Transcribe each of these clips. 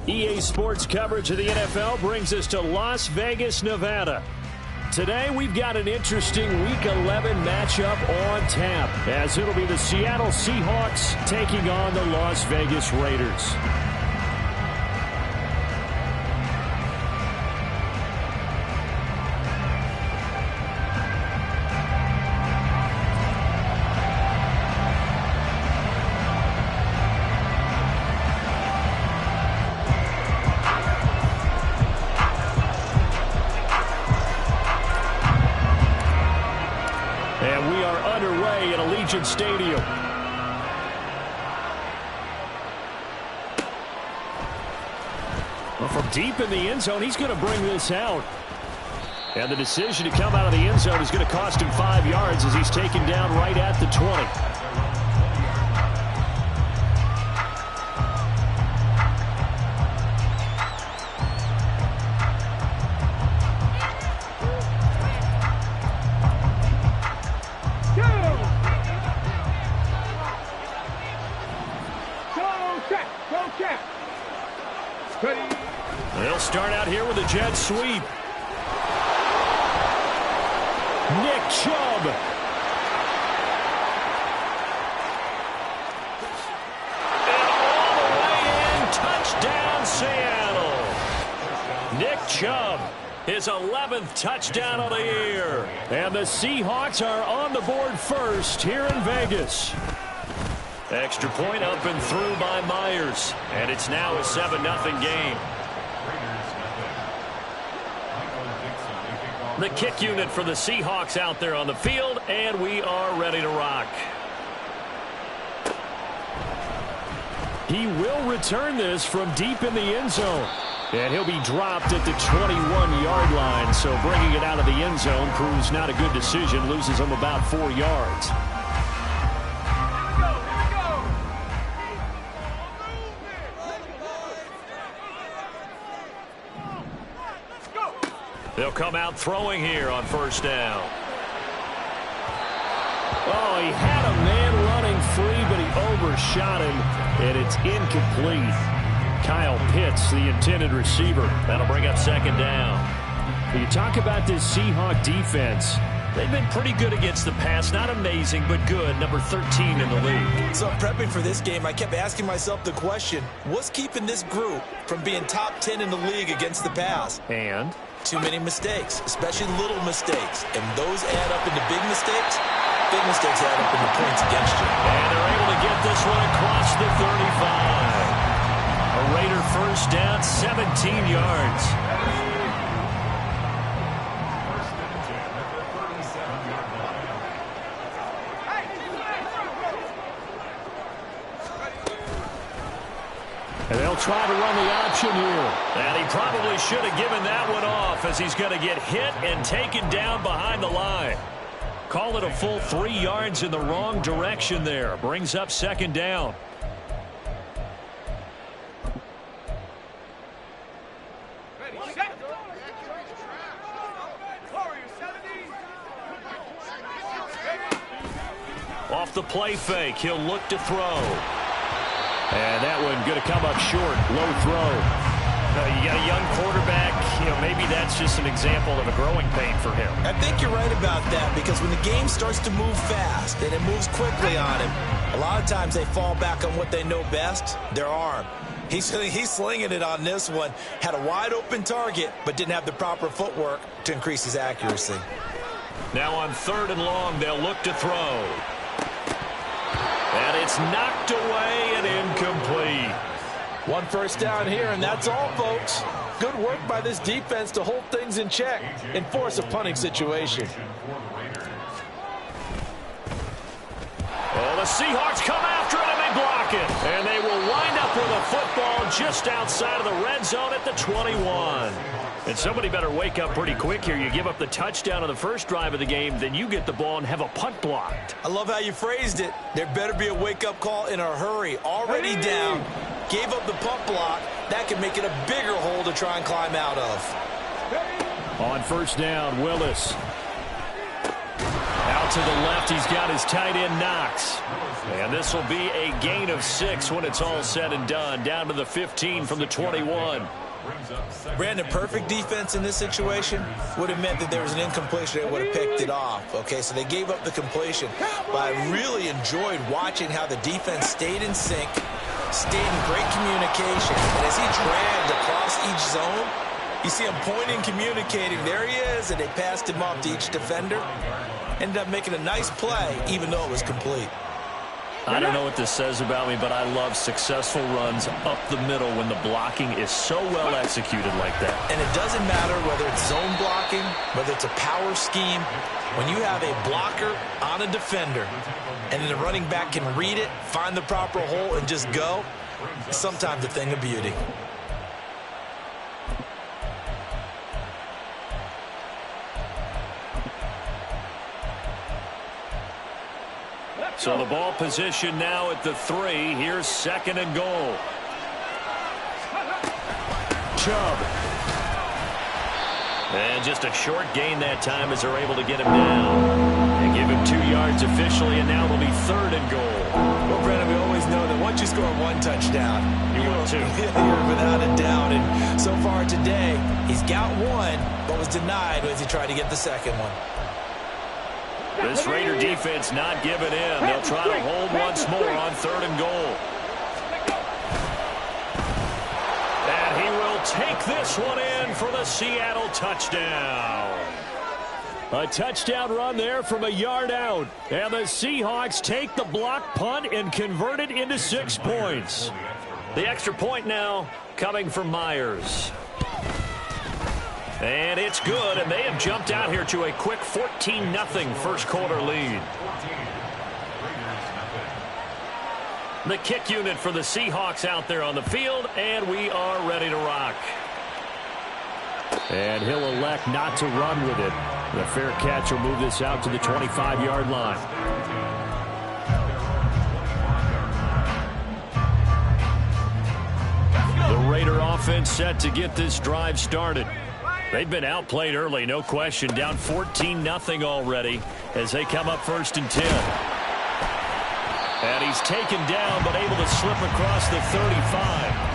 EA Sports coverage of the NFL brings us to Las Vegas, Nevada. Today, we've got an interesting Week 11 matchup on tap, as it'll be the Seattle Seahawks taking on the Las Vegas Raiders. Stadium. Well, from deep in the end zone, he's going to bring this out. And the decision to come out of the end zone is going to cost him 5 yards as he's taken down right at the 20. They'll start out here with a jet sweep. Nick Chubb. And all the way in, touchdown Seattle. Nick Chubb, his 11th touchdown of the year. And the Seahawks are on the board first here in Vegas. Extra point up and through by Myers. And it's now a 7-0 game. The kick unit for the Seahawks out there on the field, and we are ready to rock. He will return this from deep in the end zone. And he'll be dropped at the 21-yard line. So bringing it out of the end zone proves not a good decision. Loses him about 4 yards. They'll come out throwing here on first down. Oh, he had a man running free, but he overshot him, and it's incomplete. Kyle Pitts, the intended receiver. That'll bring up second down. When you talk about this Seahawk defense, they've been pretty good against the pass. Not amazing, but good. Number 13 in the league. So prepping for this game, I kept asking myself the question, what's keeping this group from being top 10 in the league against the pass? And? Too many mistakes, especially little mistakes. And those add up into big mistakes. Big mistakes add up into points against you. And they're able to get this one across the 35. A Raider first down, 17 yards. And they'll try to run the option here. And he probably should have given that one off, as he's going to get hit and taken down behind the line. Call it a full 3 yards in the wrong direction there. Brings up second down. Off the play fake, he'll look to throw. And that one going to come up short. Low throw. You got a young quarterback. Maybe that's just an example of a growing pain for him. I think you're right about that, because when the game starts to move fast and it moves quickly on him, a lot of times they fall back on what they know best, their arm. He's slinging it on this one. Had a wide open target, but didn't have the proper footwork to increase his accuracy. Now on 3rd and long, they'll look to throw. And it's knocked away and incomplete. One first down here, and that's all, folks. Good work by this defense to hold things in check and force a punting situation. Well, the Seahawks come after it and they block it. And they will wind up with a football just outside of the red zone at the 21. And somebody better wake up pretty quick here. You give up the touchdown on the first drive of the game, then you get the ball and have a punt blocked. I love how you phrased it. There better be a wake-up call in a hurry. Already down, gave up the punt block. That could make it a bigger hole to try and climb out of. On first down, Willis. to the left. He's got his tight end, Knox. And this will be a gain of 6 when it's all said and done. Down to the 15 from the 21. Brandon, perfect defense in this situation would have meant that there was an incompletion. They would have picked it off. Okay, so they gave up the completion. But I really enjoyed watching how the defense stayed in sync, stayed in great communication. And as he dragged across each zone, you see him pointing, communicating. There he is, and they passed him off to each defender. Ended up making a nice play, even though it was complete. I don't know what this says about me, but I love successful runs up the middle when the blocking is so well executed like that. And it doesn't matter whether it's zone blocking, whether it's a power scheme. When you have a blocker on a defender, and then the running back can read it, find the proper hole, and just go, it's sometimes a thing of beauty. So the ball position now at the 3. Here's 2nd and goal. Chubb. And just a short gain that time as they're able to get him down. And give him 2 yards officially, and now it'll be 3rd and goal. Well, Brandon, we always know that once you score 1 touchdown, you will too. You're without a doubt. And so far today, he's got 1, but was denied as he tried to get the 2nd one. This Raider defense not giving in. They'll try to hold once more on 3rd and goal. And he will take this one in for the Seattle touchdown. A touchdown run there from a yard out. And the Seahawks take the block punt and convert it into 6 points. The extra point now coming from Myers. And it's good, and they have jumped out here to a quick 14-0 first quarter lead. The kick unit for the Seahawks out there on the field, and we are ready to rock. And he'll elect not to run with it. The fair catch will move this out to the 25-yard line. The Raider offense set to get this drive started. They've been outplayed early, no question. Down 14-0 already as they come up 1st and 10. And he's taken down but able to slip across the 35.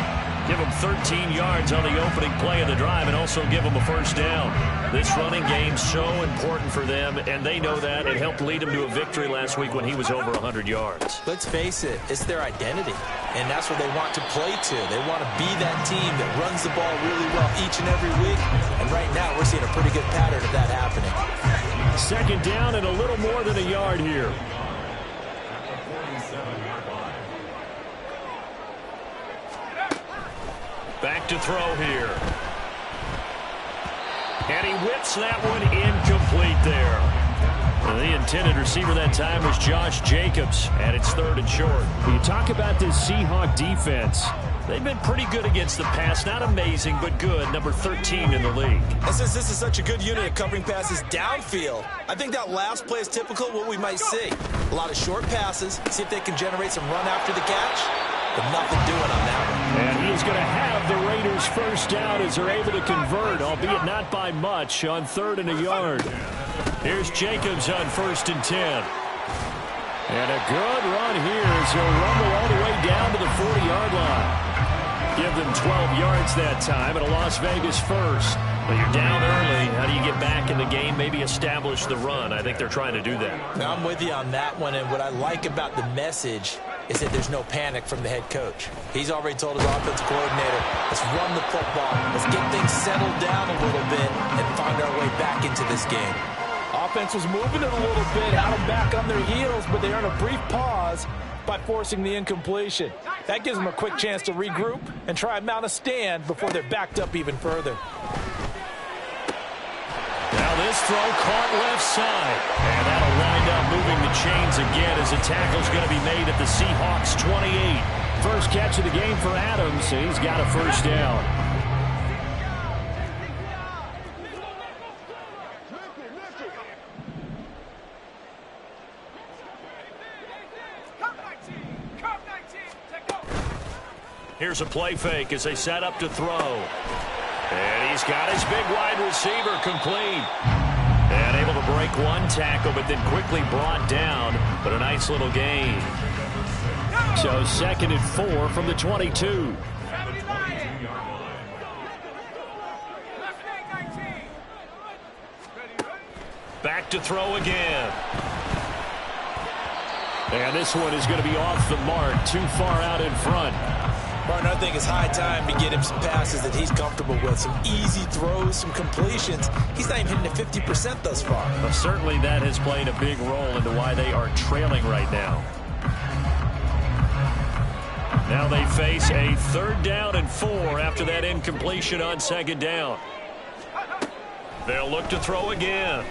Give him 13 yards on the opening play of the drive and also give him a 1st down. This running game so important for them, and they know that. It helped lead them to a victory last week when he was over 100 yards. Let's face it, it's their identity, and that's what they want to play to. They want to be that team that runs the ball really well each and every week, and right now we're seeing a pretty good pattern of that happening. 2nd down and a little more than a yard here. Back to throw here. And he whips that one incomplete there. The intended receiver that time was Josh Jacobs, and it's 3rd and short. You talk about this Seahawk defense. They've been pretty good against the pass. Not amazing, but good. Number 13 in the league. And since this is such a good unit at covering passes downfield, I think that last play is typical of what we might see. A lot of short passes. See if they can generate some run after the catch. But nothing doing on that one. And he is going to have the Raiders 1st down as they're able to convert, albeit not by much, on 3rd and a yard. Here's Jacobs on 1st and 10. And a good run here as he'll rumble all the way down to the 40-yard line. Give them 12 yards that time and a Las Vegas 1st. But you're down early. How do you get back in the game? Maybe establish the run. I think they're trying to do that. Now, I'm with you on that one, and what I like about the message is that there's no panic from the head coach. He's already told his offensive coordinator, let's run the football, let's get things settled down a little bit and find our way back into this game. Offense was moving it a little bit, had them back on their heels, but they earn a brief pause by forcing the incompletion. That gives them a quick chance to regroup and try and mount a stand before they're backed up even further. Now this throw caught left side. And that'll wind up moving the chains again as the tackle's going to be made at the Seahawks 28. First catch of the game for Adams. He's got a 1st down. Here's a play fake as they set up to throw. And he's got his big wide receiver complete. And able to break one tackle, but then quickly brought down. But a nice little gain. So 2nd and 4 from the 22. Back to throw again. And this one is going to be off the mark, too far out in front. Martin, I think it's high time to get him some passes that he's comfortable with. Some easy throws, some completions. He's not even hitting the 50% thus far. Well, certainly that has played a big role into why they are trailing right now. Now they face a 3rd down and 4 after that incompletion on 2nd down. They'll look to throw again.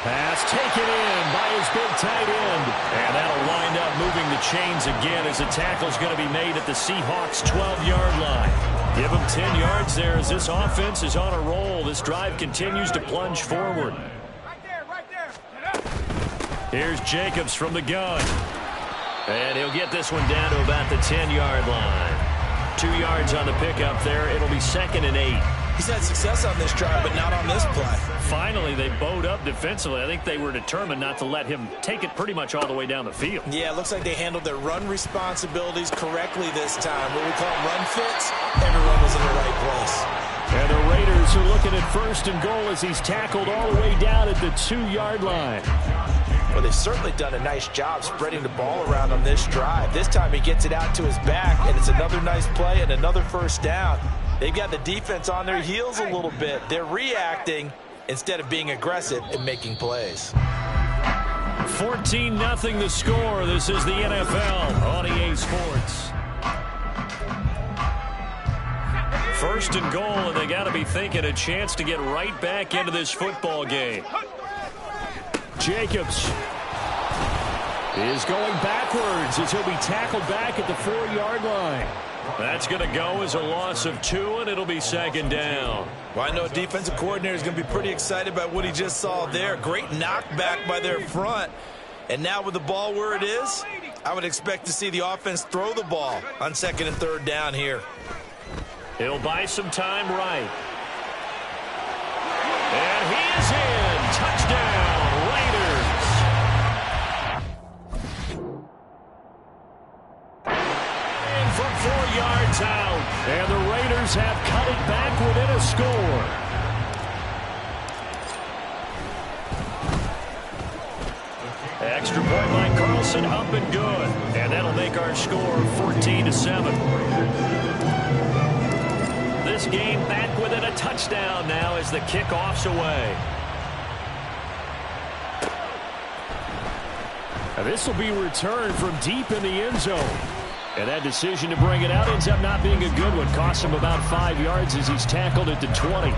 Pass taken in by his big tight end. And that'll wind up moving the chains again as the tackle's going to be made at the Seahawks' 12-yard line. Give them 10 yards there as this offense is on a roll. This drive continues to plunge forward. Here's Jacobs from the gun. And he'll get this one down to about the 10-yard line. 2 yards on the pickup there. It'll be 2nd and 8. He's had success on this drive, but not on this play. Finally, they bowed up defensively. I think they were determined not to let him take it pretty much all the way down the field. Yeah, it looks like they handled their run responsibilities correctly this time. What we call run fits, everyone was in the right place. And the Raiders are looking at 1st and goal as he's tackled all the way down at the 2-yard line. Well, they've certainly done a nice job spreading the ball around on this drive. This time he gets it out to his back, and it's another nice play and another 1st down. They've got the defense on their heels a little bit. They're reacting instead of being aggressive and making plays. 14-0 the score. This is the NFL on EA Sports. 1st and goal, and they got to be thinking a chance to get right back into this football game. Jacobs is going backwards as he'll be tackled back at the 4-yard line. That's going to go as a loss of 2, and it'll be 2nd down. Well, I know a defensive coordinator is going to be pretty excited about what he just saw there. Great knockback by their front. And now with the ball where it is, I would expect to see the offense throw the ball on 2nd and 3rd down here. He'll buy some time right. And he is in. Touchdown, Raiders. And from 4 yards out. And the Raiders have cut it back within a score. Extra point by Carlson, up and good. And that'll make our score 14-7. This game back within a touchdown now as the kickoff's away. Now this will be returned from deep in the end zone. And that decision to bring it out ends up not being a good one. Costs him about 5 yards as he's tackled at the 20.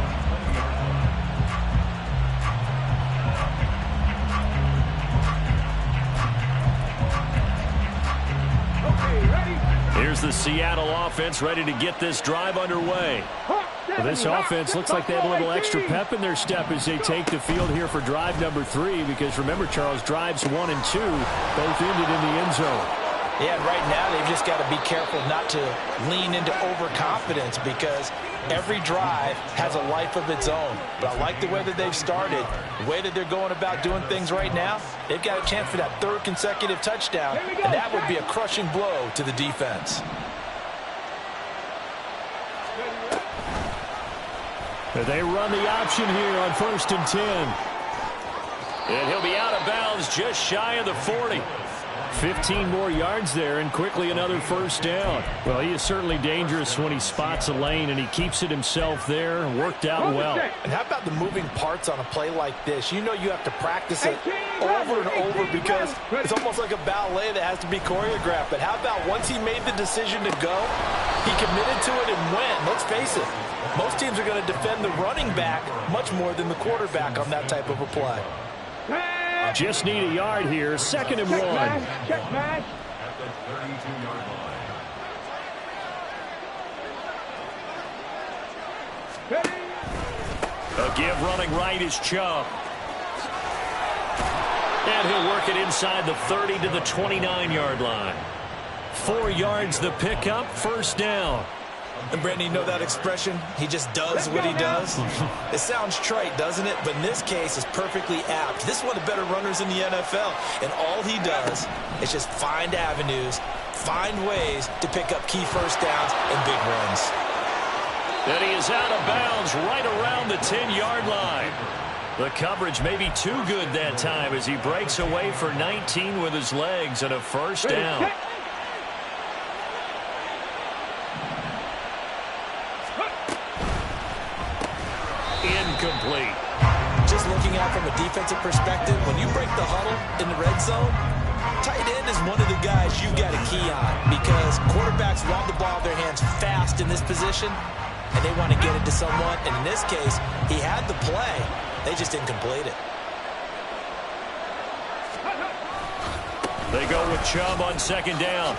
Here's the Seattle offense ready to get this drive underway. Well, this offense looks like they have a little extra pep in their step as they take the field here for drive number 3. Because remember, Charles, drives 1 and 2 both ended in the end zone. Yeah, and right now they've just got to be careful not to lean into overconfidence because every drive has a life of its own. But I like the way that they've started, the way that they're going about doing things right now. They've got a chance for that 3rd consecutive touchdown, and that would be a crushing blow to the defense. They run the option here on 1st and 10. And he'll be out of bounds just shy of the 40. 15 more yards there, and quickly another 1st down. Well, he is certainly dangerous when he spots a lane, and he keeps it himself there. Worked out well. And how about the moving parts on a play like this? You know you have to practice it over and over because it's almost like a ballet that has to be choreographed. But how about once he made the decision to go, he committed to it and went. Let's face it, most teams are going to defend the running back much more than the quarterback on that type of a play. Just need a yard here. 2nd and 1. Check, man. A give running right is Chubb. And he'll work it inside the 30 to the 29-yard line. 4 yards the pickup, 1st down. And Brandon, you know that expression? He just does what he does? It sounds trite, doesn't it? But in this case, it's perfectly apt. This is one of the better runners in the NFL. And all he does is just find avenues, find ways to pick up key first downs and big runs. And he is out of bounds right around the 10-yard line. The coverage may be too good that time as he breaks away for 19 with his legs and a first down. Incomplete. Just looking at from a defensive perspective, when you break the huddle in the red zone, tight end is one of the guys you've got a key on because quarterbacks want the ball in their hands fast in this position, and they want to get it to someone. And in this case, he had the play. They just didn't complete it. They go with Chubb on second down.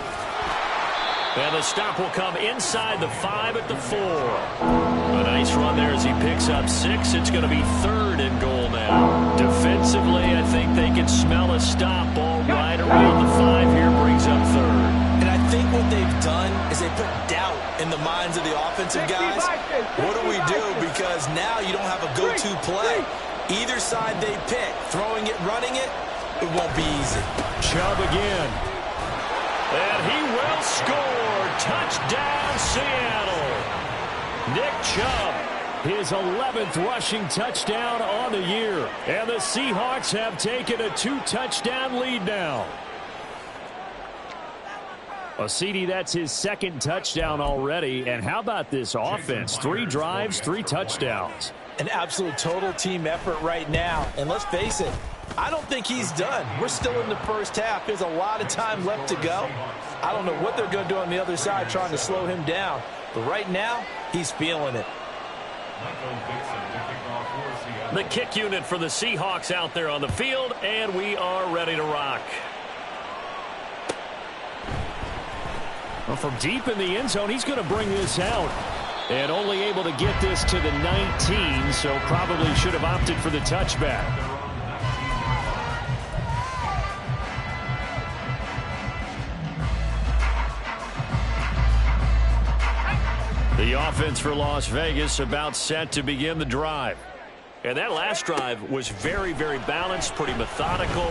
And the stop will come inside the 5 at the 4. A nice run there as he picks up 6. It's going to be 3rd and goal now. Defensively, I think they can smell a stop all right around the 5 here. Brings up 3rd. And I think what they've done is they put doubt in the minds of the offensive guys. What do we do? Because now you don't have a go-to play. Either side they pick, throwing it, running it, it won't be easy. Chubb again. And he will score. Touchdown, Seattle. Nick Chubb, his 11th rushing touchdown on the year. And the Seahawks have taken a 2-touchdown lead now. Well, CD, that's his 2nd touchdown already. And how about this offense? 3 drives, 3 touchdowns. An absolute total team effort right now. And let's face it, I don't think he's done. We're still in the first half. There's a lot of time left to go. I don't know what they're going to do on the other side trying to slow him down. But right now, he's feeling it. The kick unit for the Seahawks out there on the field, and we are ready to rock. Well, from deep in the end zone, he's going to bring this out. And only able to get this to the 19, so probably should have opted for the touchback. The offense for Las Vegas about set to begin the drive. And that last drive was very, very balanced, pretty methodical.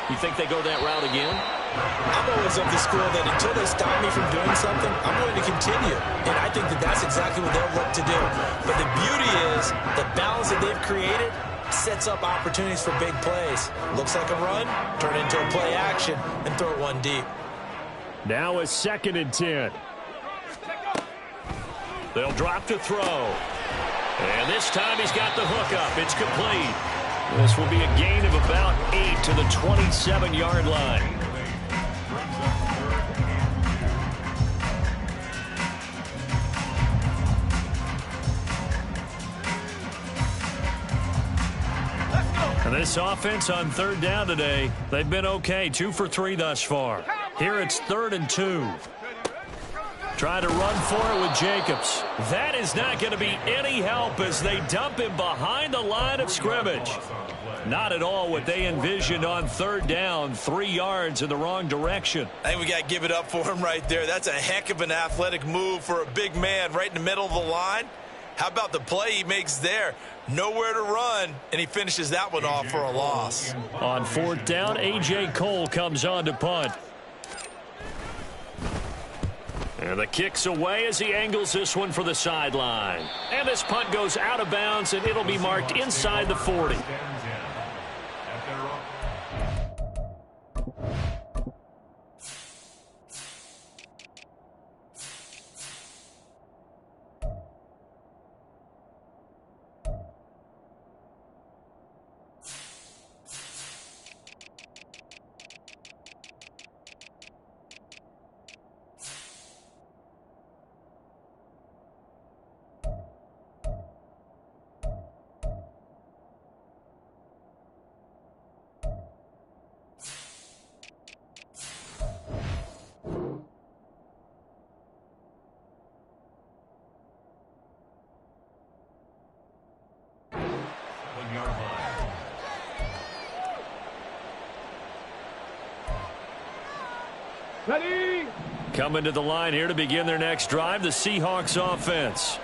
You think they go that route again? I'm always of the school that until they stop me from doing something, I'm going to continue. And I think that that's exactly what they'll look to do. But the beauty is the balance that they've created sets up opportunities for big plays. Looks like a run, turn it into a play action, and throw it one deep. Now a 2nd and 10. They'll drop to throw. And this time he's got the hook up. It's complete. This will be a gain of about 8 to the 27-yard line. And this offense on 3rd down today, they've been okay. 2 for 3 thus far. Here it's 3rd and 2. Try to run for it with Jacobs. That is not going to be any help as they dump him behind the line of scrimmage. Not at all what they envisioned on 3rd down, 3 yards in the wrong direction. I think we got to give it up for him right there. That's a heck of an athletic move for a big man right in the middle of the line. How about the play he makes there? Nowhere to run, and he finishes that one off for a loss. On 4th down, A.J. Cole comes on to punt. And the kick's away as he angles this one for the sideline. And this punt goes out of bounds, and it'll be marked inside the 40. Ready, Coming to the line here to begin their next drive, the Seahawks offense.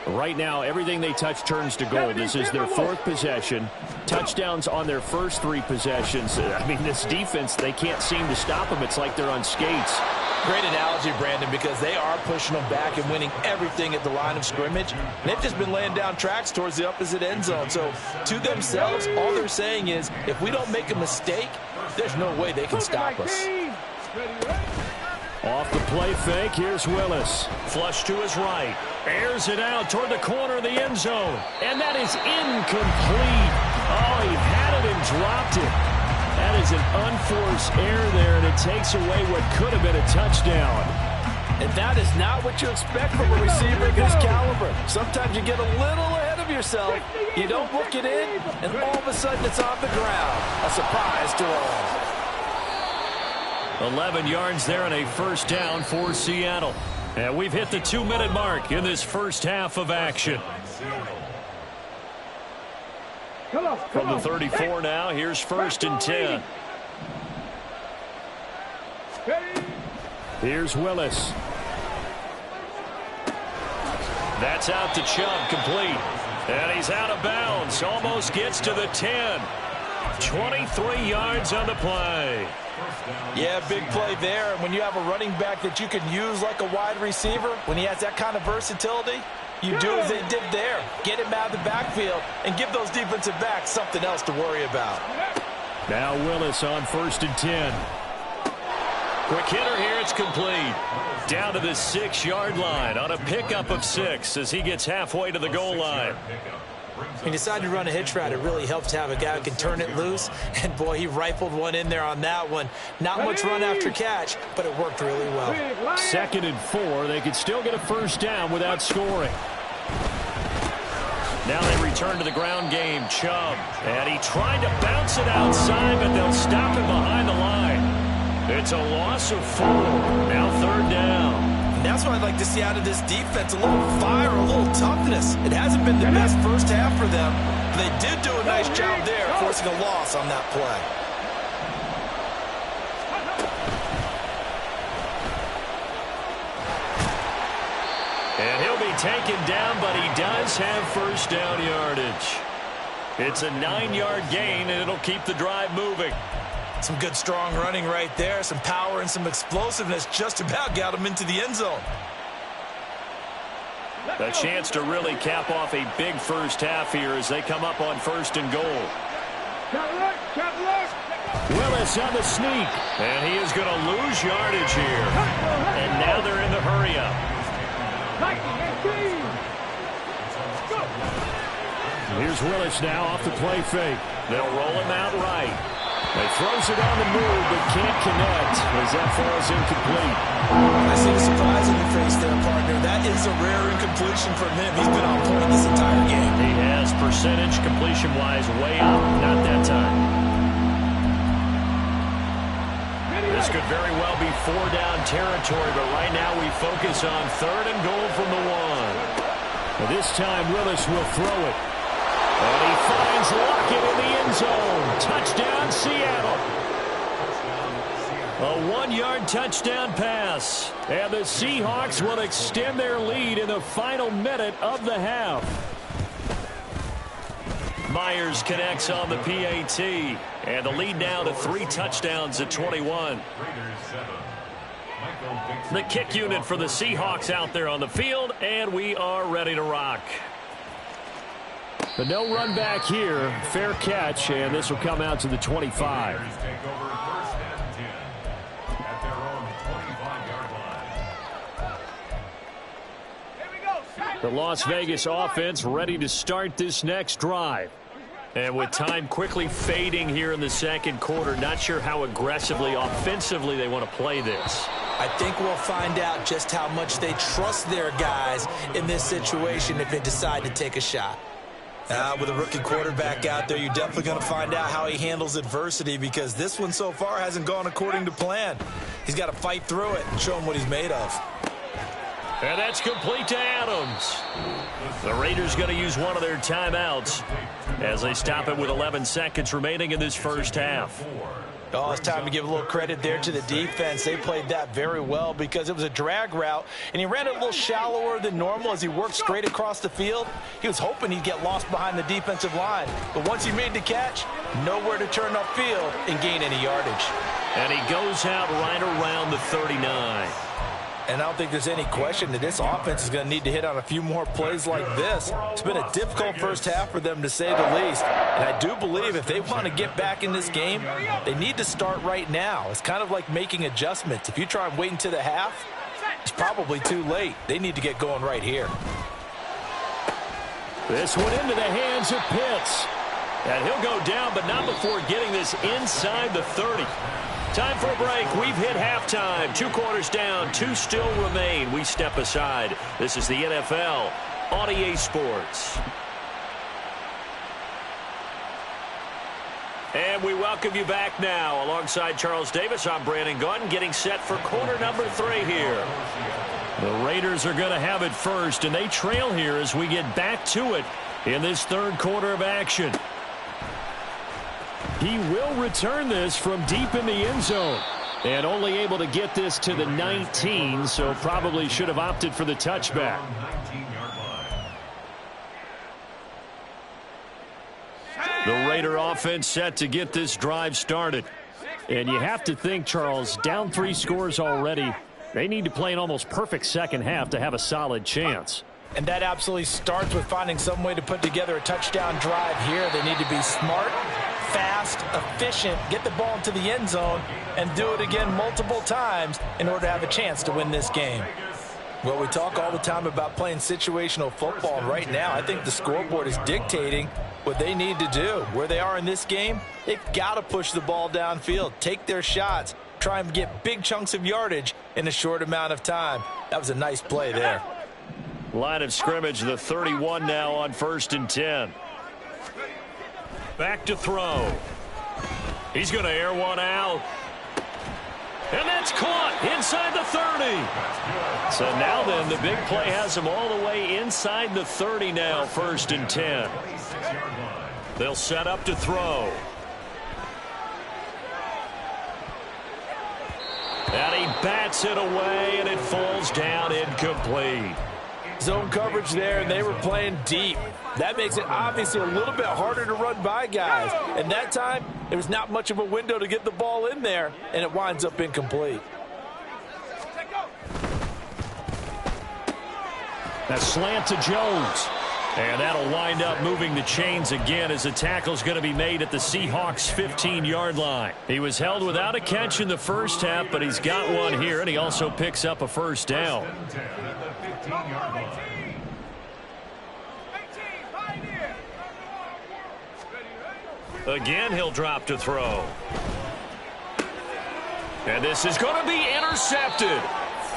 Right now, everything they touch turns to gold. This is their 4th possession. Touchdowns on their first 3 possessions. I mean, this defense, they can't seem to stop them. It's like they're on skates. Great analogy, Brandon, because they are pushing them back and winning everything at the line of scrimmage. And they've just been laying down tracks towards the opposite end zone. So, to themselves, all they're saying is, if we don't make a mistake, there's no way they can stop us. Off the play fake, here's Willis. Flush to his right. Airs it out toward the corner of the end zone. And that is incomplete. Oh, he had it and dropped it. That is an unforced error there, and it takes away what could have been a touchdown. And that is not what you expect from a receiver of his caliber. Sometimes you get a little ahead of yourself. You don't look it in, and all of a sudden it's on the ground. A surprise to all. 11 yards there and a first down for Seattle. And we've hit the 2-minute mark in this first half of action. From the 34 now, here's 1st and 10. Here's Willis. That's out to Chubb, complete. And he's out of bounds. Almost gets to the 10. 23 yards on the play. Yeah, big play there. And when you have a running back that you can use like a wide receiver, when he has that kind of versatility, you do as they did there. Get him out of the backfield and give those defensive backs something else to worry about. Now Willis on 1st and 10. Quick hitter here, it's complete. Down to the 6-yard line on a pickup of 6 as he gets halfway to the goal line. When you decide to run a hitch route, it really helps to have a guy who can turn it loose. And, boy, he rifled one in there on that one. Not much run after catch, but it worked really well. 2nd and 4. They could still get a first down without scoring. Now they return to the ground game. Chubb. And he tried to bounce it outside, but they'll stop him behind the line. It's a loss of 4. Now 3rd down. And that's what I'd like to see out of this defense. A little fire, a little toughness. It hasn't been the best first half for them. But they did do a nice job there, forcing a loss on that play. And he'll be taken down, but he does have first down yardage. It's a 9-yard gain, and it'll keep the drive moving. Some good, strong running right there. Some power and some explosiveness just about got him into the end zone. A chance to really cap off a big first half here as they come up on 1st and goal. Willis on the sneak. And he is going to lose yardage here. And now they're in the hurry-up. Here's Willis now off the play fake. They'll roll him out right. He throws it on the move, but can't connect as that falls incomplete. I see the surprise in your face there, partner. That is a rare incompletion from him. He's been on point this entire game. He has percentage completion-wise way up. Not that time. This could very well be 4-down territory, but right now we focus on 3rd and goal from the 1. This time Willis will throw it. And he finds Lockett in the end zone. Touchdown, Seattle. A 1-yard touchdown pass. And the Seahawks will extend their lead in the final minute of the half. Myers connects on the PAT. And the lead now to 3 touchdowns at 21. The kick unit for the Seahawks out there on the field. And we are ready to rock. But no run back here. Fair catch, and this will come out to the 25. The Las Vegas offense ready to start this next drive. And with time quickly fading here in the 2nd quarter, not sure how aggressively, offensively they want to play this. I think we'll find out just how much they trust their guys in this situation if they decide to take a shot. With a rookie quarterback out there, you're definitely going to find out how he handles adversity because this one so far hasn't gone according to plan. He's got to fight through it and show him what he's made of. And that's complete to Adams. The Raiders going to use one of their timeouts as they stop it with 11 seconds remaining in this first half. Oh, it's time to give a little credit there to the defense. They played that very well because it was a drag route, and he ran it a little shallower than normal as he worked straight across the field. He was hoping he'd get lost behind the defensive line, but once he made the catch, nowhere to turn upfield and gain any yardage. And he goes out right around the 39. And I don't think there's any question that this offense is going to need to hit on a few more plays like this. It's been a difficult first half for them, to say the least. And I do believe if they want to get back in this game, they need to start right now. It's kind of like making adjustments. If you try and wait until the half, it's probably too late. They need to get going right here. This one into the hands of Pitts. And he'll go down, but not before getting this inside the 30. Time for a break. We've hit halftime. 2 quarters down. 2 still remain. We step aside. This is the NFL on EA Sports. And we welcome you back now. Alongside Charles Davis, I'm Brandon Gunn, getting set for quarter number 3 here. The Raiders are going to have it first, and they trail here as we get back to it in this third quarter of action. He will return this from deep in the end zone. And only able to get this to the 19, so probably should have opted for the touchback. The Raider offense set to get this drive started. And you have to think, Charles, down 3 scores already. They need to play an almost perfect second half to have a solid chance. And that absolutely starts with finding some way to put together a touchdown drive here. They need to be smart, fast, efficient, get the ball into the end zone, and do it again multiple times in order to have a chance to win this game. Well, we talk all the time about playing situational football, and right now I think the scoreboard is dictating what they need to do. Where they are in this game, they've got to push the ball downfield, take their shots, try and get big chunks of yardage in a short amount of time. That was a nice play there. Line of scrimmage, the 31 now on 1st and 10. Back to throw. He's going to air one out. And that's caught inside the 30. So now then, the big play has him all the way inside the 30 now, 1st and 10. They'll set up to throw. And he bats it away, and it falls down incomplete. Zone coverage there, and they were playing deep. That makes it obviously a little bit harder to run by guys. And that time, there was not much of a window to get the ball in there, and it winds up incomplete. That slant to Jones. And that'll wind up moving the chains again as the tackle's going to be made at the Seahawks 15-yard line. He was held without a catch in the first half, but he's got one here, and he also picks up a first down. Again, he'll drop to throw. And this is going to be intercepted.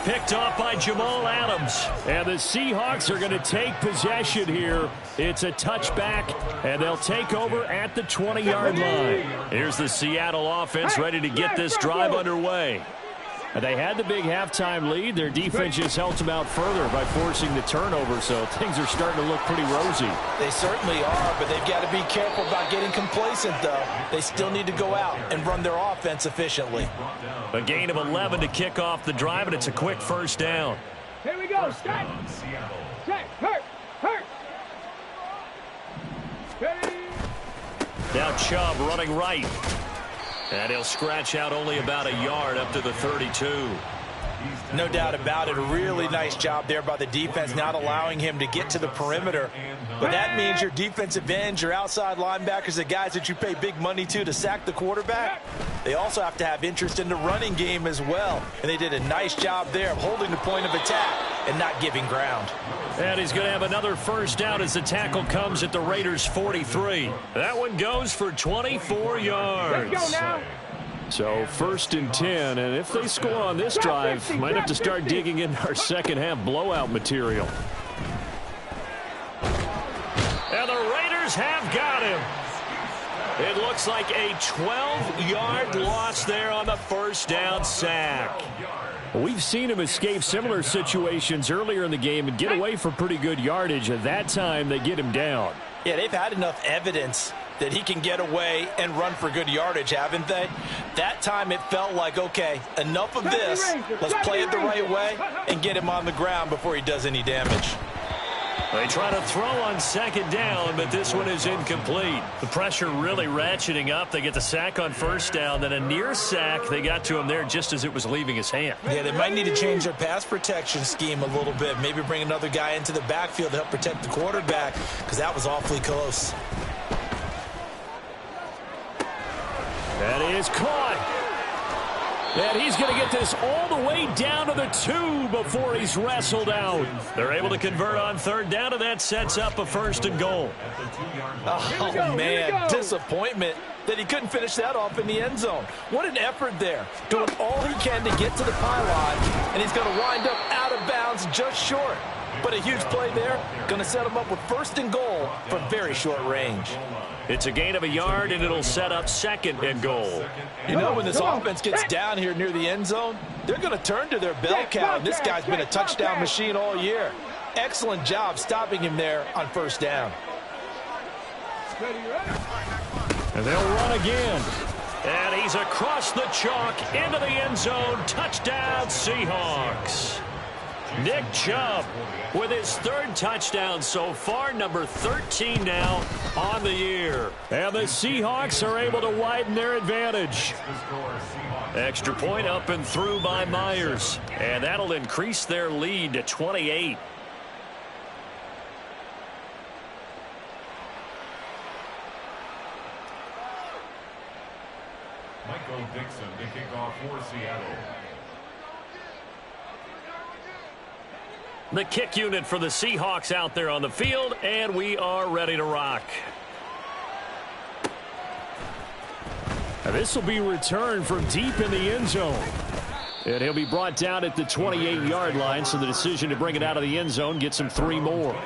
Picked off by Jamal Adams. And the Seahawks are going to take possession here. It's a touchback, and they'll take over at the 20-yard line. Here's the Seattle offense ready to get this drive underway. And they had the big halftime lead. Their defense just helped them out further by forcing the turnover, so things are starting to look pretty rosy. They certainly are, but they've got to be careful about getting complacent, though. They still need to go out and run their offense efficiently. A gain of 11 to kick off the drive, and it's a quick first down. Here we go. Set. Set. Hurt. Now Chubb running right. And he'll scratch out only about a yard up to the 32. No doubt about it. A really nice job there by the defense, not allowing him to get to the perimeter. But that means your defensive ends, your outside linebackers, the guys that you pay big money to sack the quarterback, they also have to have interest in the running game as well. And they did a nice job there of holding the point of attack and not giving ground. And he's going to have another first down as the tackle comes at the Raiders' 43. That one goes for 24 yards. Let's go now. So 1st and 10, and if they score on this drive, might have to start digging in our second half blowout material. And the Raiders have got him. It looks like a 12-yard loss there on the first down sack. We've seen him escape similar situations earlier in the game and get away for pretty good yardage. At that time, they get him down. Yeah, they've had enough evidence that he can get away and run for good yardage, haven't they? That time it felt like, okay, enough of this. Let's play it the right way and get him on the ground before he does any damage. They try to throw on second down, but this one is incomplete. The pressure really ratcheting up. They get the sack on first down, then a near sack. They got to him there just as it was leaving his hand. Yeah, they might need to change their pass protection scheme a little bit. Maybe bring another guy into the backfield to help protect the quarterback, because that was awfully close. That is caught. And he's going to get this all the way down to the 2 before he's wrestled out. They're able to convert on third down, and that sets up a first and goal. Oh, man, disappointment that he couldn't finish that off in the end zone. What an effort there, doing all he can to get to the pylon, and he's going to wind up out of bounds just short. But a huge play there, going to set him up with first and goal from very short range. It's a gain of a yard, and it'll set up second and goal. You know, when this offense gets down here near the end zone, they're going to turn to their bell cow. This guy's been a touchdown machine all year. Excellent job stopping him there on first down. And they'll run again. And he's across the chalk into the end zone. Touchdown, Seahawks. Nick Chubb with his third touchdown so far, number 13 now on the year. And the Seahawks are able to widen their advantage. Extra point up and through by Myers. And that'll increase their lead to 28. Michael Dixon to kick off for Seattle. The kick unit for the Seahawks out there on the field, and we are ready to rock. Now this will be returned from deep in the end zone. And he'll be brought down at the 28-yard line, so the decision to bring it out of the end zone gets him 3 more.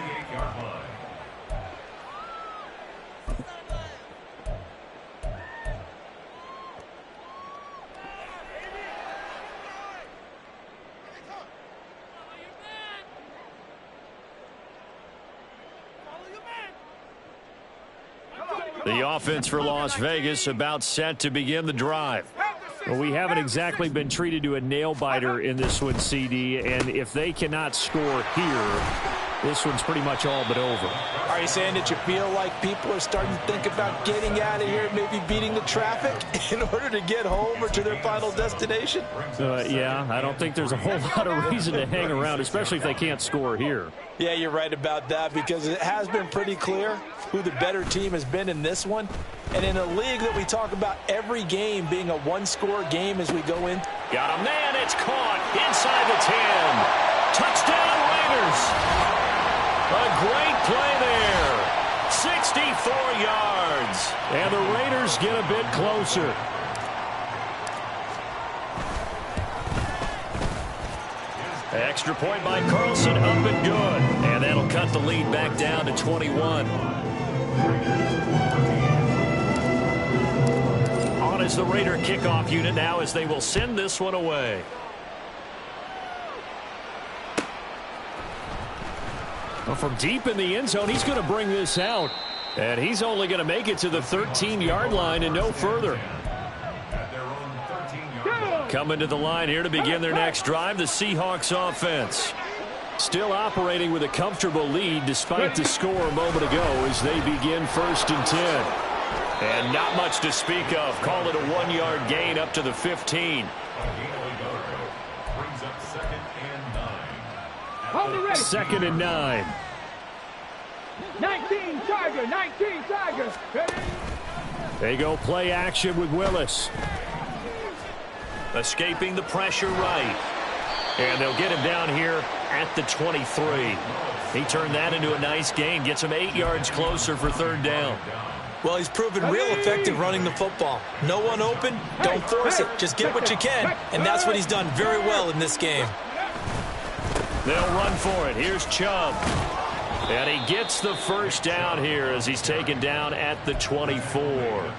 The offense for Las Vegas about set to begin the drive. Well, we haven't exactly been treated to a nail-biter in this one, CD, and if they cannot score here, this one's pretty much all but over. Are you saying that you feel like people are starting to think about getting out of here, maybe beating the traffic in order to get home or to their final destination? Yeah, I don't think there's a whole lot of reason to hang around, especially if they can't score here. Yeah, you're right about that, because it has been pretty clear who the better team has been in this one. And in a league that we talk about every game being a one-score game as we go in. Got a man, it's caught inside the 10. Touchdown Raiders. A great play there. 64 yards. And the Raiders get a bit closer. Extra point by Carlson, up and good. And that'll cut the lead back down to 21. On is the Raider kickoff unit now as they will send this one away. Well, from deep in the end zone, he's going to bring this out. And he's only going to make it to the 13-yard line and no further. Coming to the line here to begin their next drive, the Seahawks offense. Still operating with a comfortable lead despite the score a moment ago as they begin 1st and 10. And not much to speak of. Call it a 1-yard gain up to the 15. Second and 9. 19 Tiger, 19 Tiger. They go play action with Willis. Escaping the pressure right. And they'll get him down here at the 23. He turned that into a nice gain. Gets him 8 yards closer for 3rd down. Well, he's proven real effective running the football. No one open, don't force it. Just get what you can, and that's what he's done very well in this game. They'll run for it. Here's Chubb. And he gets the first down here as he's taken down at the 24.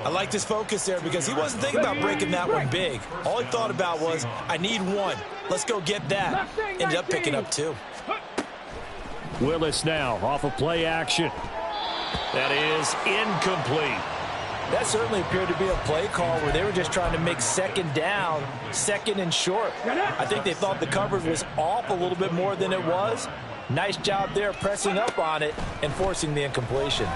I liked his focus there because he wasn't thinking about breaking that one big. All he thought about was, I need one. Let's go get that. Ended up picking up 2. Willis now off of play action. That is incomplete. That certainly appeared to be a play call where they were just trying to make second down, second and short. I think they thought the coverage was off a little bit more than it was. Nice job there pressing up on it and forcing the incompletion.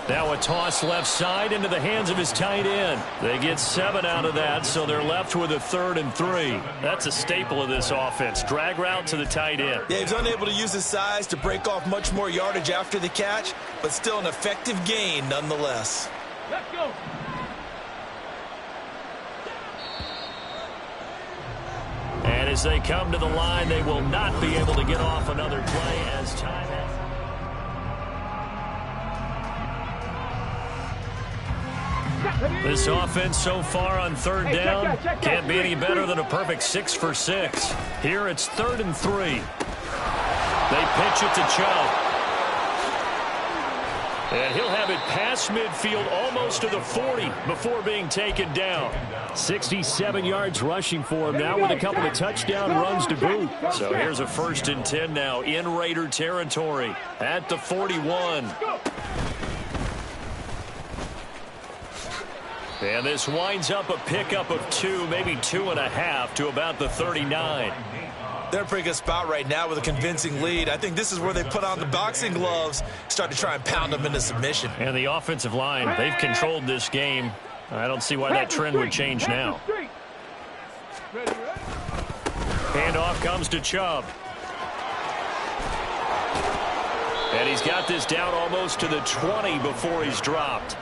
Now a toss left side into the hands of his tight end. They get 7 out of that, so they're left with a 3rd and 3. That's a staple of this offense. Drag route to the tight end. Yeah, he's unable to use his size to break off much more yardage after the catch, but still an effective gain nonetheless. Let's go. And as they come to the line, they will not be able to get off another play as time has. This offense so far on 3rd down can't be any better than a perfect 6 for 6. Here it's 3rd and 3. They pitch it to Chubb. And he'll have it past midfield almost to the 40 before being taken down. 67 yards rushing for him now with a couple of touchdown runs to boot. So here's a 1st and 10 now in Raider territory at the 41. And this winds up a pickup of 2, maybe 2.5 to about the 39. They're in a pretty good spot right now with a convincing lead. I think this is where they put on the boxing gloves, start to try and pound them into submission. And the offensive line, they've controlled this game. I don't see why that trend would change now. Handoff comes to Chubb. And he's got this down almost to the 20 before he's dropped.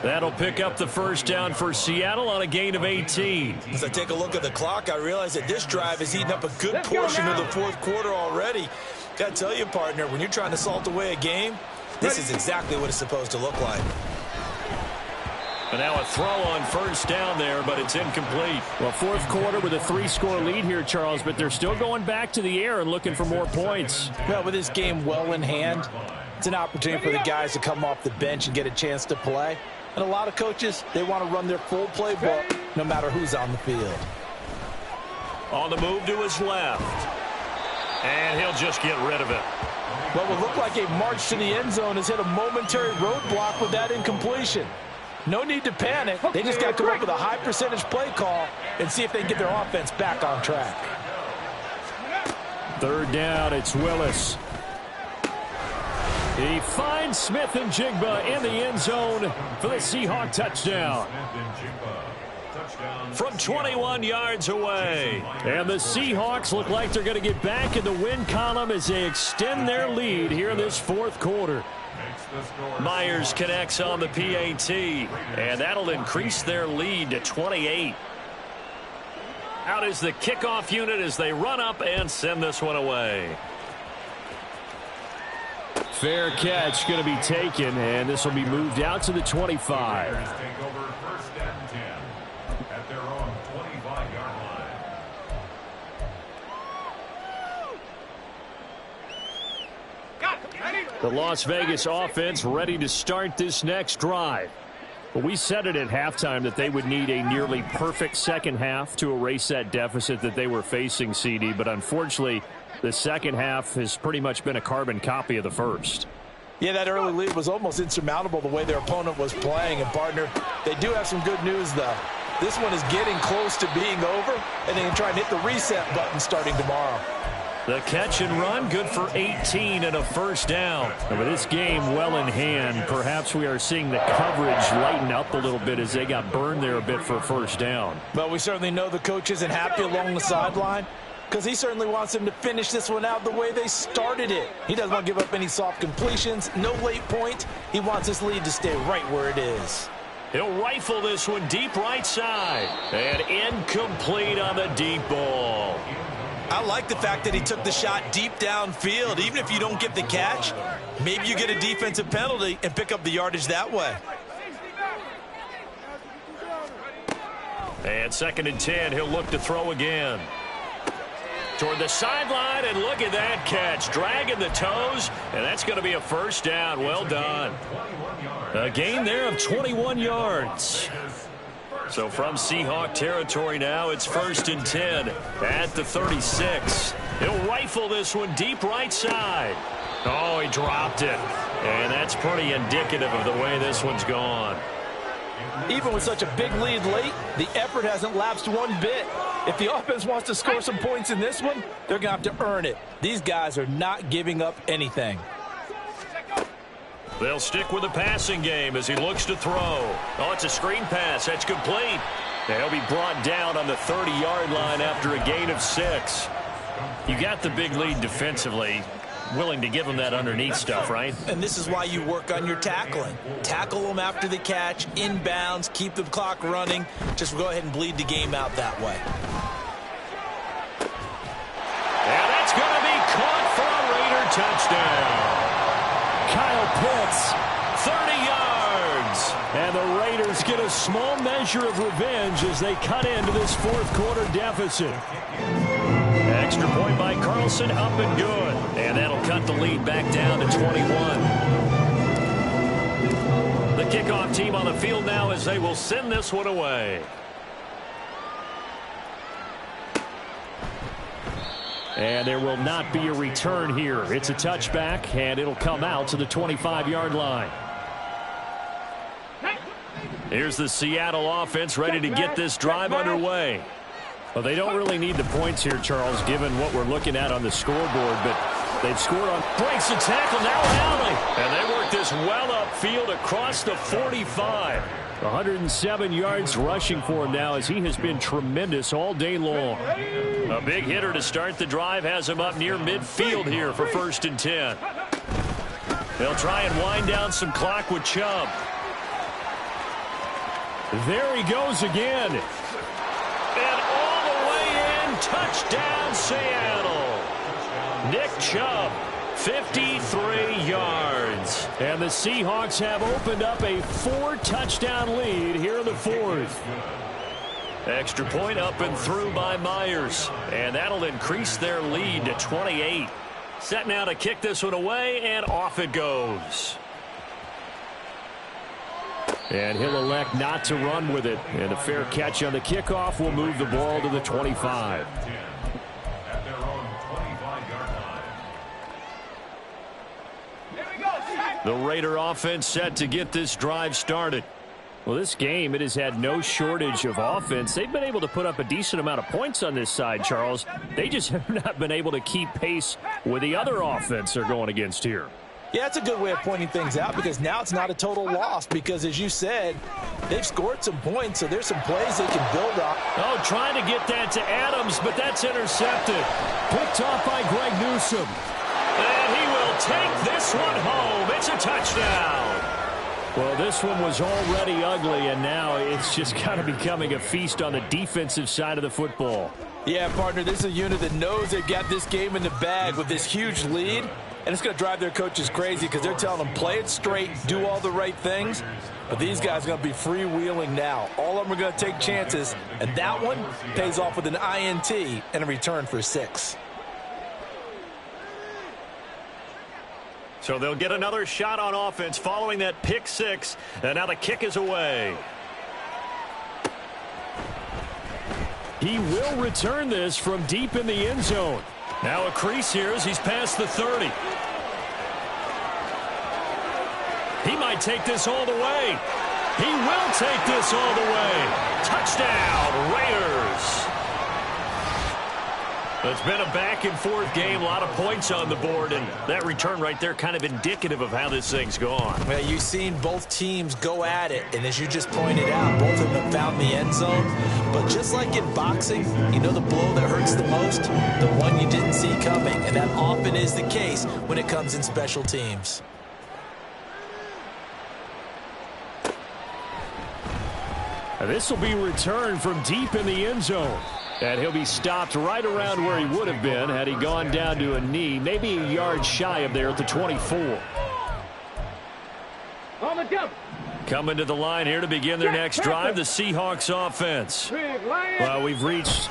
That'll pick up the 1st down for Seattle on a gain of 18. As I take a look at the clock, I realize that this drive has eaten up a good portion of the 4th quarter already. Got to tell you, partner, when you're trying to salt away a game, this is exactly what it's supposed to look like. And now a throw on 1st down there, but it's incomplete. Well, 4th quarter with a 3-score lead here, Charles, but they're still going back to the air and looking for more points. Well, with this game well in hand, it's an opportunity for the guys to come off the bench and get a chance to play. And a lot of coaches, they want to run their full playbook no matter who's on the field. On the move to his left. And he'll just get rid of it. What would look like a march to the end zone has hit a momentary roadblock with that incompletion. No need to panic. They just got to come up with a high percentage play call and see if they can get their offense back on track. 3rd down, it's Willis. He finds Smith and Jigba in the end zone for the Seahawks touchdown. From 21 yards away. And the Seahawks look like they're going to get back in the win column as they extend their lead here in this 4th quarter. Myers connects on the PAT, and that'll increase their lead to 28. Out is the kickoff unit as they run up and send this one away. Fair catch going to be taken, and this will be moved out to the 25. Take over 1st and 10 at their own 25-yard line. The Las Vegas offense ready to start this next drive. But we said it at halftime that they would need a nearly perfect second half to erase that deficit that they were facing, CD. But unfortunately, the second half has pretty much been a carbon copy of the first. Yeah, that early lead was almost insurmountable the way their opponent was playing. And, partner, they do have some good news, though. This one is getting close to being over, and they can try and hit the reset button starting tomorrow. The catch and run, good for 18 and a 1st down. And with this game well in hand, perhaps we are seeing the coverage lighten up a little bit as they got burned there a bit for a 1st down. But we certainly know the coach isn't happy along the sideline, because he certainly wants them to finish this one out the way they started it. He doesn't want to give up any soft completions, no late point. He wants his lead to stay right where it is. He'll rifle this one deep right side. And incomplete on the deep ball. I like the fact that he took the shot deep downfield. Even if you don't get the catch, maybe you get a defensive penalty and pick up the yardage that way. And 2nd and 10, he'll look to throw again. Toward the sideline, and look at that catch. Dragging the toes, and that's going to be a 1st down. Well done. A gain there of 21 yards. So from Seahawk territory now, it's 1st and 10 at the 36. He'll rifle this one deep right side. Oh, he dropped it. And that's pretty indicative of the way this one's gone. Even with such a big lead late, the effort hasn't lapsed one bit. If the offense wants to score some points in this one, they're going to have to earn it. These guys are not giving up anything. They'll stick with the passing game as he looks to throw. Oh, it's a screen pass. That's complete. They'll be brought down on the 30-yard line after a gain of 6. You got the big lead defensively. Willing to give them that underneath stuff, right? And this is why you work on your tackling. Tackle them after the catch, inbounds, keep the clock running. Just go ahead and bleed the game out that way. And that's going to be caught for a Raider touchdown. Kyle Pitts, 30 yards. and the Raiders get a small measure of revenge as they cut into this fourth quarter deficit. Extra point by Carlson, up and good. And that'll cut the lead back down to 21. The kickoff team on the field now as they will send this one away. And there will not be a return here. It's a touchback, and it'll come out to the 25-yard line. Here's the Seattle offense ready to get this drive underway. Well, they don't really need the points here, Charles, given what we're looking at on the scoreboard, but they've scored on. Breaks the tackle, now Alley. And they work this well upfield across the 45. 107 yards rushing for him now as he has been tremendous all day long. A big hitter to start the drive has him up near midfield here for 1st and 10. They'll try and wind down some clock with Chubb. There he goes again. And all the way in, touchdown Seattle. Nick Chubb, 53 yards. And the Seahawks have opened up a 4-touchdown lead here in the fourth. Extra point up and through by Myers. And that'll increase their lead to 28. Set now to kick this one away, and off it goes. And he'll elect not to run with it. And a fair catch on the kickoff will move the ball to the 25. The Raider offense set to get this drive started. Well, this game, it has had no shortage of offense. They've been able to put up a decent amount of points on this side, Charles. They just have not been able to keep pace with the other offense they're going against here. Yeah, that's a good way of pointing things out because now it's not a total loss because, as you said, they've scored some points, so there's some plays they can build on. Oh, trying to get that to Adams, but that's intercepted. Picked off by Greg Newsome. And he will take this one home. It's a touchdown. Well, this one was already ugly, and now it's just kind of becoming a feast on the defensive side of the football. Yeah, partner, this is a unit that knows they've got this game in the bag with this huge lead, and it's going to drive their coaches crazy because they're telling them play it straight, do all the right things. But these guys are going to be freewheeling now. All of them are going to take chances, and that one pays off with an INT and a return for 6. So they'll get another shot on offense following that pick 6, and now the kick is away. He will return this from deep in the end zone. Now a crease here as he's past the 30. He might take this all the way. He will take this all the way. Touchdown, Raiders. It's been a back-and-forth game, a lot of points on the board, and that return right there kind of indicative of how this thing's gone. Well, you've seen both teams go at it, and as you just pointed out, both of them have found the end zone. But just like in boxing, you know the blow that hurts the most? The one you didn't see coming, and that often is the case when it comes in special teams. This will be returned from deep in the end zone. And he'll be stopped right around where he would have been had he gone down to a knee, maybe a yard shy of there at the 24. On the jump. Coming to the line here to begin their next drive, the Seahawks offense. Well, we've reached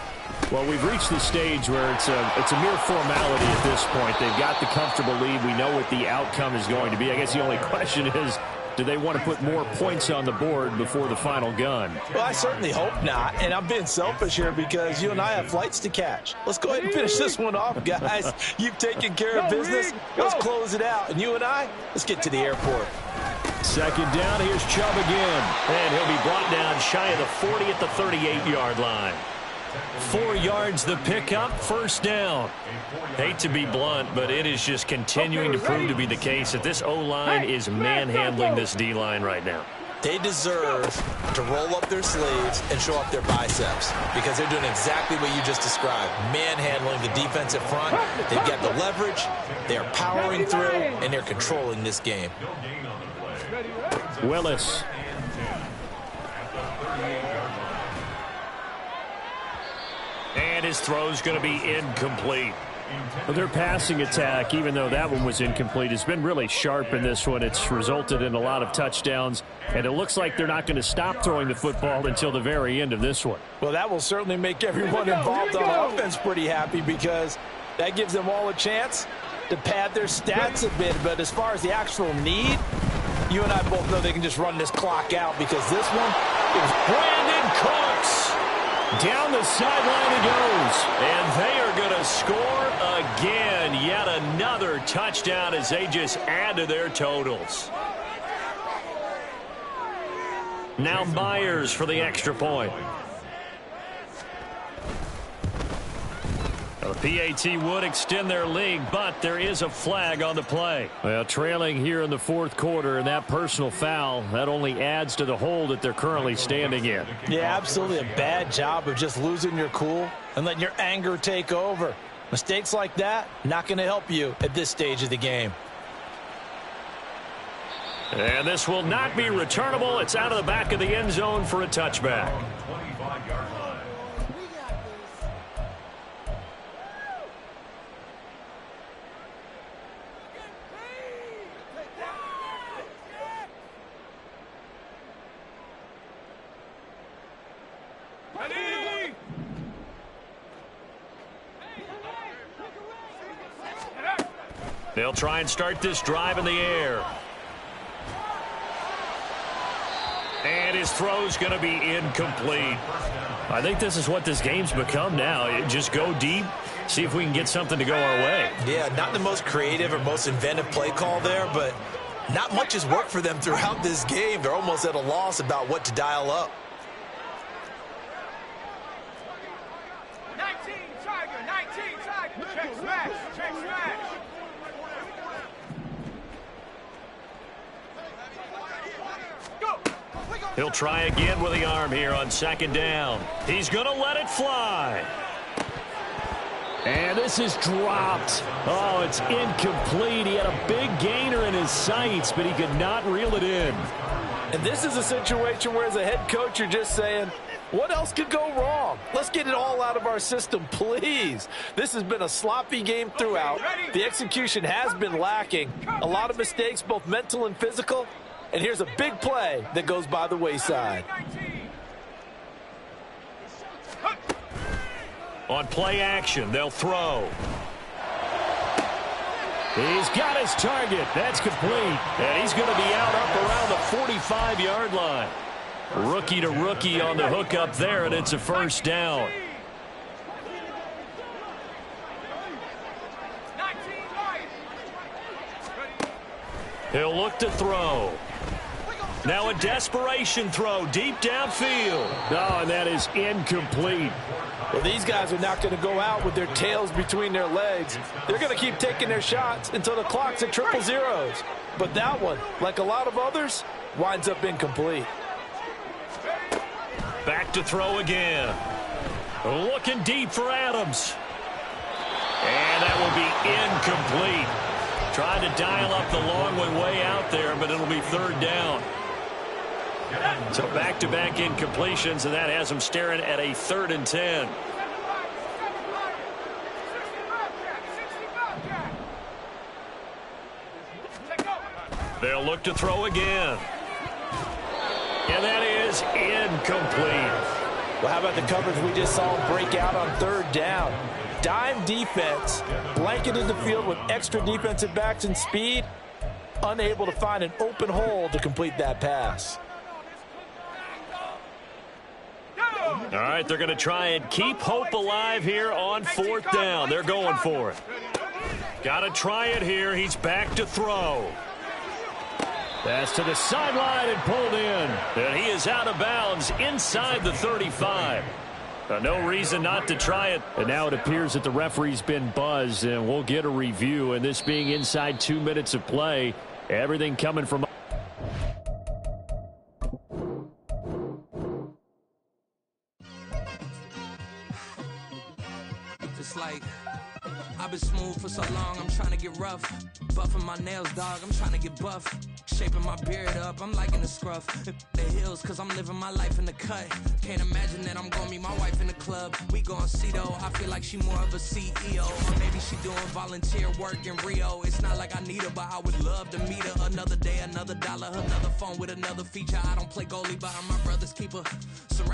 the stage where it's a mere formality at this point. They've got the comfortable lead. We know what the outcome is going to be. I guess the only question is, Do they want to put more points on the board before the final gun? Well, I certainly hope not. And I'm being selfish here because you and I have flights to catch. Let's go ahead and finish this one off, guys. You've taken care of business. Let's close it out. And you and I, let's get to the airport. Second down, here's Chubb again. And he'll be brought down shy of the 40 at the 38-yard line. 4 yards the pickup, first down. Hate to be blunt, but it is just continuing to prove to be the case that this O-line is manhandling this D-line right now. They deserve to roll up their sleeves and show off their biceps because they're doing exactly what you just described, manhandling the defensive front. They've got the leverage, they're powering through, and they're controlling this game. Willis. And his throw's going to be incomplete. Well, their passing attack, even though that one was incomplete, has been really sharp in this one. It's resulted in a lot of touchdowns, and it looks like they're not going to stop throwing the football until the very end of this one. Well, that will certainly make everyone involved on offense pretty happy because that gives them all a chance to pad their stats a bit. But as far as the actual need, you and I both know they can just run this clock out because this one is Brandon Cooks. Down the sideline he goes. And they are going to score again. Yet another touchdown as they just add to their totals. Now Myers for the extra point. The PAT would extend their lead, but there is a flag on the play. Well, trailing here in the fourth quarter, and that personal foul, that only adds to the hole that they're currently standing in. Yeah, absolutely a bad job of just losing your cool and letting your anger take over. Mistakes like that, not going to help you at this stage of the game. And this will not be returnable. It's out of the back of the end zone for a touchback. They'll try and start this drive in the air. And his throw's going to be incomplete. I think this is what this game's become now. Just go deep, see if we can get something to go our way. Yeah, not the most creative or most inventive play call there, but not much has worked for them throughout this game. They're almost at a loss about what to dial up. 19 Tiger. Check smash. He'll try again with the arm here on second down. He's going to let it fly. And this is dropped. Oh, it's incomplete. He had a big gainer in his sights, but he could not reel it in. And this is a situation where as a head coach, you're just saying, what else could go wrong? Let's get it all out of our system, please. This has been a sloppy game throughout. The execution has been lacking. A lot of mistakes, both mental and physical. And here's a big play that goes by the wayside. On play action, they'll throw. He's got his target. That's complete. And he's going to be out up around the 45-yard line. Rookie to rookie on the hook up there, and it's a first down. He'll look to throw. Now a desperation throw deep downfield. Oh, and that is incomplete. Well, these guys are not going to go out with their tails between their legs. They're going to keep taking their shots until the clock's at triple zeros. But that one, like a lot of others, winds up incomplete. Back to throw again. Looking deep for Adams. And that will be incomplete. Trying to dial up the long one way out there, but it'll be third down. So back-to-back incompletions, and that has them staring at a 3rd and 10. They'll look to throw again. And that is incomplete. Well, how about the coverage we just saw break out on 3rd down? Dime defense, blanketed the field with extra defensive backs and speed. unable to find an open hole to complete that pass. All right, they're going to try and keep hope alive here on 4th down. They're going for it. Got to try it here. He's back to throw. That's to the sideline and pulled in. And he is out of bounds inside the 35. No reason not to try it. And now it appears that the referee's been buzzed, and we'll get a review. And this being inside 2 minutes of play, everything coming from... It's like I've been smooth for so long, I'm trying to get rough. Buffing my nails, dog, I'm trying to get buff. Shaping my beard up, I'm liking the scruff. The hills, cause I'm living my life in the cut. Can't imagine that I'm gonna meet my wife in the club. We gon' see though, I feel like she more of a CEO. Or maybe she doing volunteer work in Rio. It's not like I need her, but I would love to meet her. Another day, another dollar, another phone with another feature. I don't play goalie, but I'm my brother's keeper. Surround